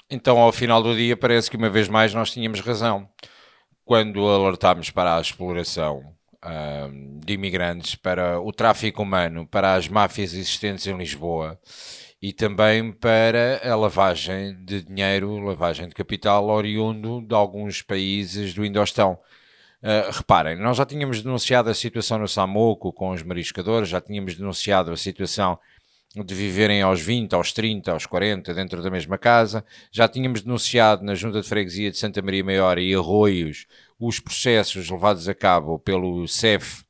Então, ao final do dia, parece que uma vez mais nós tínhamos razão quando alertámos para a exploração de imigrantes, para o tráfico humano, para as máfias existentes em Lisboa e também para a lavagem de dinheiro, lavagem de capital oriundo de alguns países do Indostão. Reparem, nós já tínhamos denunciado a situação no Samoco com os mariscadores, já tínhamos denunciado a situação de viverem aos 20, aos 30, aos 40 dentro da mesma casa. Já tínhamos denunciado na Junta de Freguesia de Santa Maria Maior e Arroios os processos levados a cabo pelo CEF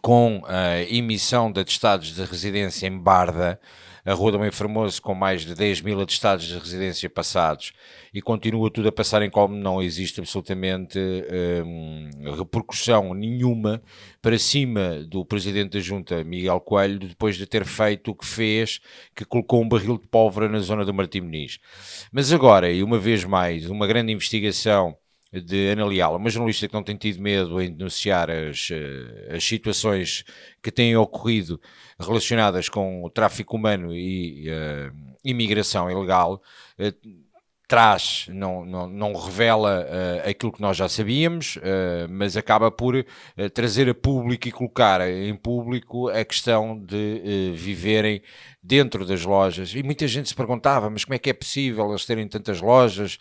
com a emissão de atestados de residência em Barda. A Rua do Meio Formoso com mais de 10 mil atestados de residência passados e continua tudo a passar em como não existe absolutamente repercussão nenhuma para cima do Presidente da Junta, Miguel Coelho, depois de ter feito o que fez, que colocou um barril de pólvora na zona do Martim Moniz. Mas agora, e uma vez mais, uma grande investigação de Ana Leal, uma jornalista que não tem tido medo em denunciar as situações que têm ocorrido relacionadas com o tráfico humano e imigração ilegal, traz, não revela aquilo que nós já sabíamos, mas acaba por trazer a público e colocar em público a questão de viverem dentro das lojas. E muita gente se perguntava, mas como é que é possível eles terem tantas lojas?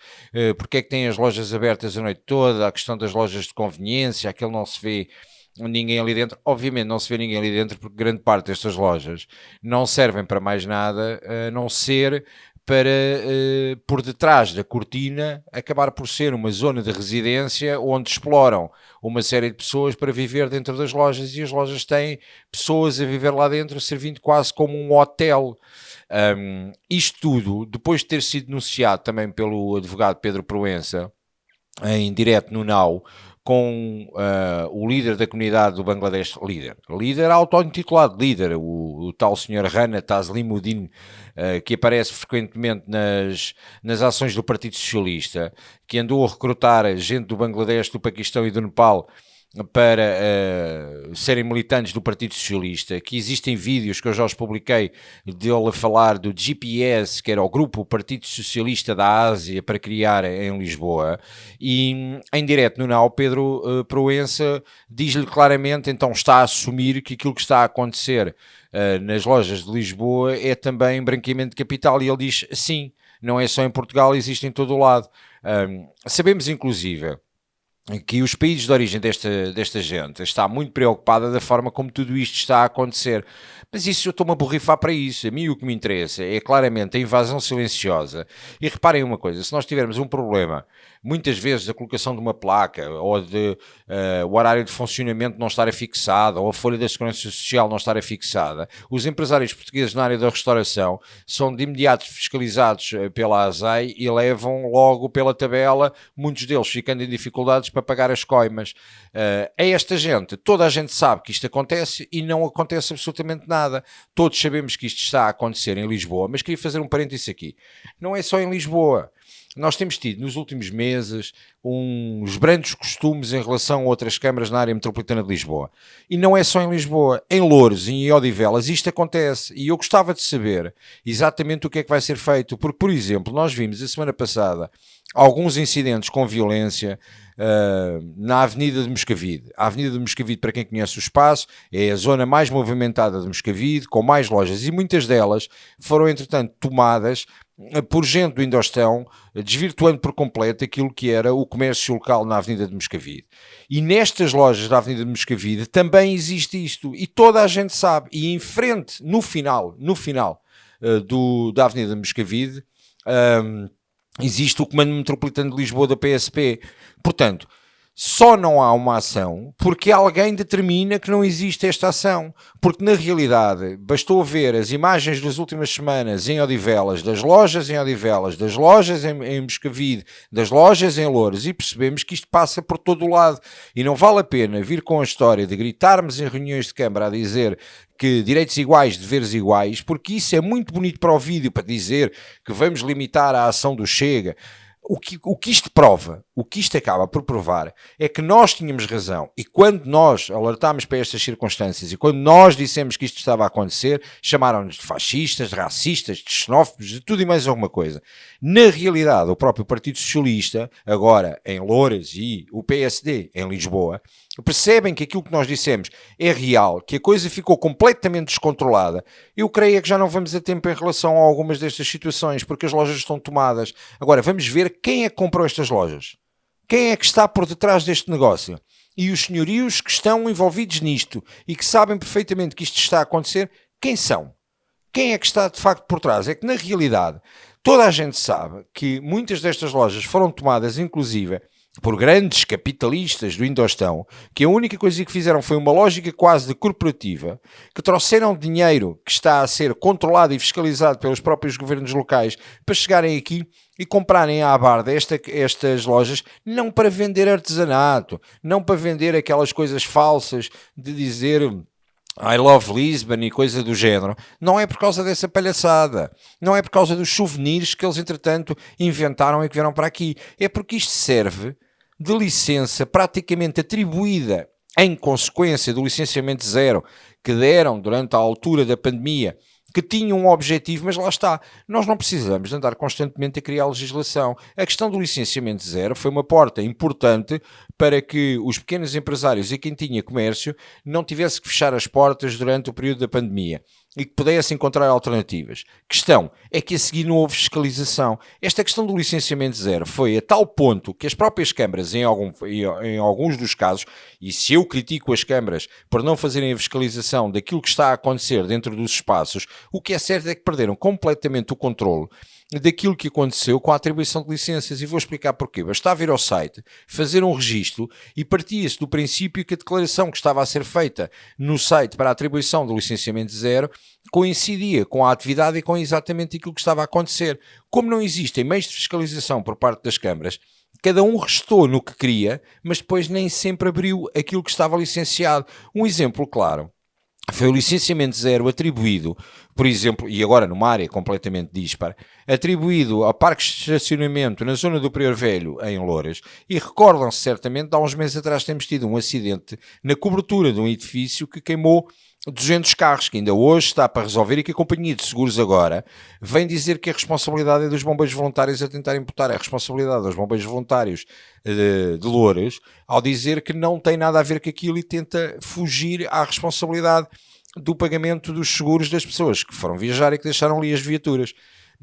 Porque é que têm as lojas abertas a noite toda? A questão das lojas de conveniência, aquele não se vê ninguém ali dentro. Obviamente não se vê ninguém ali dentro porque grande parte destas lojas não servem para mais nada a não ser para, por detrás da cortina, acabar por ser uma zona de residência onde exploram uma série de pessoas para viver dentro das lojas, e as lojas têm pessoas a viver lá dentro, servindo quase como um hotel. Isto tudo, depois de ter sido denunciado também pelo advogado Pedro Proença, em direto no Now, com o líder da comunidade do Bangladesh, líder auto-intitulado líder, o tal senhor Rana Taslimuddin, que aparece frequentemente nas ações do Partido Socialista, que andou a recrutar gente do Bangladesh, do Paquistão e do Nepal para serem militantes do Partido Socialista, que existem vídeos que eu já os publiquei dele a falar do GPS, que era o grupo Partido Socialista da Ásia para criar em Lisboa, e em direto no Now, Pedro Proença diz-lhe claramente, então está a assumir que aquilo que está a acontecer nas lojas de Lisboa é também branqueamento de capital, e ele diz sim, não é só em Portugal, existe em todo o lado. Sabemos inclusive que os países de origem desta gente está muito preocupada da forma como tudo isto está a acontecer. Mas isso eu estou-me a borrifar para isso. A mim o que me interessa é claramente a invasão silenciosa. E reparem uma coisa, se nós tivermos um problema, muitas vezes da colocação de uma placa, ou de o horário de funcionamento não estar afixado, ou a folha da Segurança Social não estar afixada, os empresários portugueses na área da restauração são de imediato fiscalizados pela ASAI e levam logo pela tabela, muitos deles ficando em dificuldades para pagar as coimas. É esta gente, toda a gente sabe que isto acontece e não acontece absolutamente nada. Todos sabemos que isto está a acontecer em Lisboa, mas queria fazer um parênteses aqui. Não é só em Lisboa. Nós temos tido nos últimos meses uns brandos costumes em relação a outras câmaras na área metropolitana de Lisboa. E não é só em Lisboa. Em Loures e em Odivelas isto acontece. E eu gostava de saber exatamente o que é que vai ser feito. Porque, por exemplo, nós vimos a semana passada alguns incidentes com violência na Avenida de Moscavide. A Avenida de Moscavide, para quem conhece o espaço, é a zona mais movimentada de Moscavide, com mais lojas, e muitas delas foram, entretanto, tomadas por gente do Indostão, desvirtuando por completo aquilo que era o comércio local na Avenida de Moscavide. E nestas lojas da Avenida de Moscavide também existe isto, e toda a gente sabe. E em frente, no final da Avenida de Moscavide, existe o Comando Metropolitano de Lisboa da PSP. Portanto, só não há uma ação porque alguém determina que não existe esta ação. Porque, na realidade, bastou ver as imagens das últimas semanas em Odivelas, das lojas em Odivelas, das lojas em Moscavide, das lojas em Loures, e percebemos que isto passa por todo o lado. E não vale a pena vir com a história de gritarmos em reuniões de Câmara a dizer que direitos iguais, deveres iguais, porque isso é muito bonito para o vídeo, para dizer que vamos limitar a ação do Chega. o que isto prova, o que isto acaba por provar, é que nós tínhamos razão. E quando nós alertámos para estas circunstâncias e quando nós dissemos que isto estava a acontecer, chamaram-nos de fascistas, de racistas, de xenófobos, de tudo e mais alguma coisa. Na realidade, o próprio Partido Socialista, agora em Loures, e o PSD em Lisboa, percebem que aquilo que nós dissemos é real, que a coisa ficou completamente descontrolada. Eu creio que já não vamos a tempo em relação a algumas destas situações, porque as lojas estão tomadas. Agora, vamos ver quem é que comprou estas lojas. Quem é que está por detrás deste negócio? E os senhorios que estão envolvidos nisto e que sabem perfeitamente que isto está a acontecer, quem são? Quem é que está de facto por trás? É que na realidade toda a gente sabe que muitas destas lojas foram tomadas, inclusive, por grandes capitalistas do Indostão, que a única coisa que fizeram foi uma lógica quase de corporativa, que trouxeram dinheiro que está a ser controlado e fiscalizado pelos próprios governos locais para chegarem aqui e comprarem à barda estas lojas, não para vender artesanato, não para vender aquelas coisas falsas de dizer I love Lisbon e coisa do género. Não é por causa dessa palhaçada, não é por causa dos souvenirs que eles entretanto inventaram e que vieram para aqui, é porque isto serve de licença praticamente atribuída em consequência do licenciamento zero que deram durante a altura da pandemia, que tinham um objetivo, mas lá está, nós não precisamos de andar constantemente a criar legislação. A questão do licenciamento zero foi uma porta importante para que os pequenos empresários e quem tinha comércio não tivesse que fechar as portas durante o período da pandemia e que pudesse encontrar alternativas. Questão é que a seguir não houve fiscalização. Esta questão do licenciamento zero foi a tal ponto que as próprias câmaras, em alguns dos casos, e se eu critico as câmaras por não fazerem a fiscalização daquilo que está a acontecer dentro dos espaços, o que é certo é que perderam completamente o controle daquilo que aconteceu com a atribuição de licenças, e vou explicar porquê. Bastava ir ao site, fazer um registro e partia-se do princípio que a declaração que estava a ser feita no site para a atribuição do licenciamento zero coincidia com a atividade e com exatamente aquilo que estava a acontecer. Como não existem meios de fiscalização por parte das câmaras, cada um restou no que queria, mas depois nem sempre abriu aquilo que estava licenciado. Um exemplo claro foi o licenciamento zero atribuído, por exemplo, e agora numa área completamente dispar, atribuído a parques de estacionamento na zona do Prior Velho, em Loures, e recordam-se certamente, há uns meses atrás temos tido um acidente na cobertura de um edifício que queimou 200 carros, que ainda hoje está para resolver e que a Companhia de Seguros agora vem dizer que a responsabilidade é dos bombeiros voluntários a tentar imputar a responsabilidade dos bombeiros voluntários de Loures, ao dizer que não tem nada a ver com aquilo e tenta fugir à responsabilidade do pagamento dos seguros das pessoas que foram viajar e que deixaram ali as viaturas.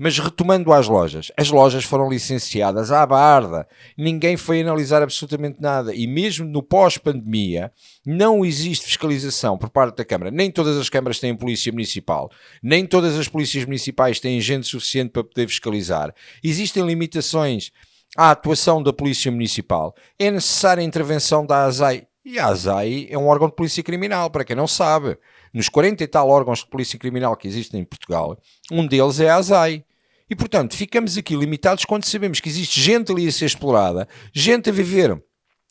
Mas retomando às lojas, as lojas foram licenciadas à barda, ninguém foi analisar absolutamente nada, e mesmo no pós-pandemia não existe fiscalização por parte da Câmara. Nem todas as câmaras têm polícia municipal, nem todas as polícias municipais têm gente suficiente para poder fiscalizar. Existem limitações à atuação da polícia municipal, é necessária a intervenção da ASAI, e a ASAI é um órgão de polícia criminal, para quem não sabe. Nos 40 e tal órgãos de polícia criminal que existem em Portugal, um deles é a ASAI. E, portanto, ficamos aqui limitados quando sabemos que existe gente ali a ser explorada, gente a viver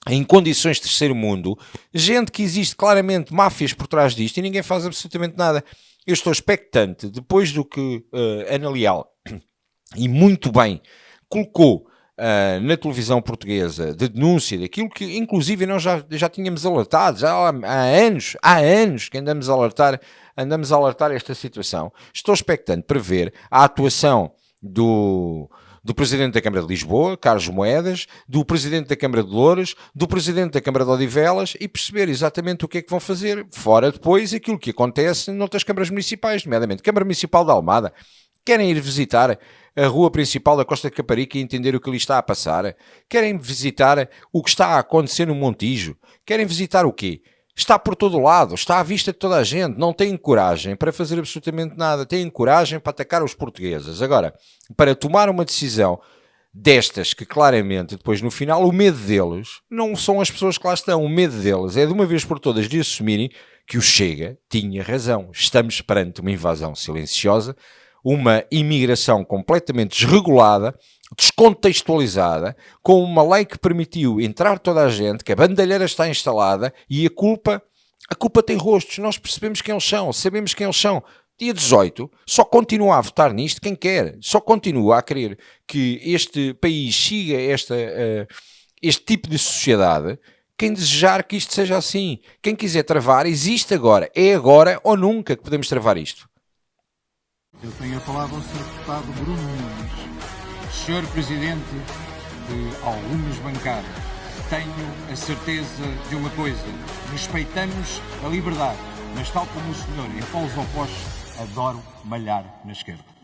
em condições de terceiro mundo, gente que existe claramente máfias por trás disto e ninguém faz absolutamente nada. Eu estou expectante, depois do que Ana Leal, e muito bem, colocou na televisão portuguesa de denúncia daquilo que inclusive nós já tínhamos alertado, já há anos que andamos a alertar esta situação. Estou expectante para ver a atuação do Presidente da Câmara de Lisboa, Carlos Moedas, do Presidente da Câmara de Loures, do Presidente da Câmara de Odivelas, e perceber exatamente o que é que vão fazer, fora depois aquilo que acontece noutras câmaras municipais, nomeadamente Câmara Municipal de Almada. Querem ir visitar a rua principal da Costa de Caparica e entender o que ali está a passar? Querem visitar o que está a acontecer no Montijo? Querem visitar o quê? Está por todo lado, está à vista de toda a gente, não têm coragem para fazer absolutamente nada, têm coragem para atacar os portugueses. Agora, para tomar uma decisão destas, que claramente depois no final o medo deles não são as pessoas que lá estão, o medo deles é de uma vez por todas de assumirem que o Chega tinha razão. Estamos perante uma invasão silenciosa, uma imigração completamente desregulada, descontextualizada, com uma lei que permitiu entrar toda a gente, que a bandalheira está instalada e a culpa tem rostos. Nós percebemos quem eles são, sabemos quem eles são. dia 18, só continua a votar nisto quem quer, só continua a querer que este país siga este tipo de sociedade, quem desejar que isto seja assim. Quem quiser travar, existe agora. É agora ou nunca que podemos travar isto. Eu tenho a palavra ao Sr. Deputado Bruno Nunes. Sr. Presidente de algumas bancadas, tenho a certeza de uma coisa: respeitamos a liberdade, mas tal como o senhor, em polos opostos, adoro malhar na esquerda.